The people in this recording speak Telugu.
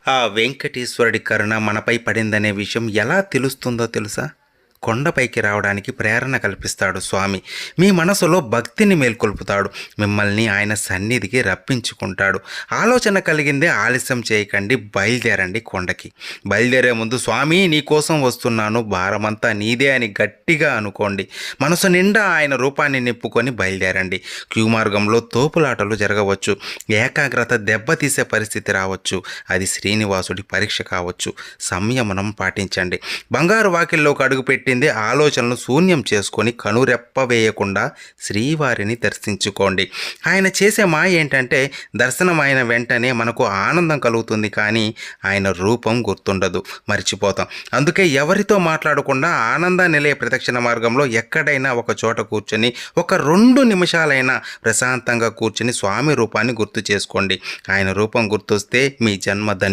ఆ వెంకటేశ్వరుడి కరుణ మనపై పడిందనే విషయం ఎలా తెలుస్తుందో తెలుసా? కొండపైకి రావడానికి ప్రేరణ కల్పిస్తాడు స్వామి. మీ మనసులో భక్తిని మేల్కొల్పుతాడు. మిమ్మల్ని ఆయన సన్నిధికి రప్పించుకుంటాడు. ఆలోచన కలిగిందే ఆలస్యం చేయకండి, బయలుదేరండి కొండకి. బయలుదేరే ముందు స్వామి నీకోసం వస్తున్నాను, భారమంతా నీదే అని గట్టిగా అనుకోండి. మనసు నిండా ఆయన రూపాన్ని నింపుకొని బయలుదేరండి. క్యూ మార్గంలో తోపులాటలు జరగవచ్చు, ఏకాగ్రత దెబ్బతీసే పరిస్థితి రావచ్చు. అది శ్రీనివాసుడి పరీక్ష కావచ్చు. సంయమనం పాటించండి. బంగారు వాకిల్లోకి అడుగుపెట్టిందే ఆలోచనలు శూన్యం చేసుకొని కనురెప్ప వేయకుండా శ్రీవారిని దర్శించుకోండి. ఆయన చేసే మాయ ఏంటంటే, దర్శనం అయిన వెంటనే మనకు ఆనందం కలుగుతుంది, కానీ ఆయన రూపం గుర్తుండదు, మర్చిపోతాం. అందుకే ఎవరితో మాట్లాడకుండా ఆనంద నిలయ ప్రదక్షిణ మార్గంలో ఎక్కడైనా ఒక చోట కూర్చొని ఒక 2 నిమిషాలైనా ప్రశాంతంగా కూర్చొని స్వామి రూపాన్ని గుర్తు చేసుకోండి. ఆయన రూపం గుర్తొస్తే మీ జన్మ ధన్యం.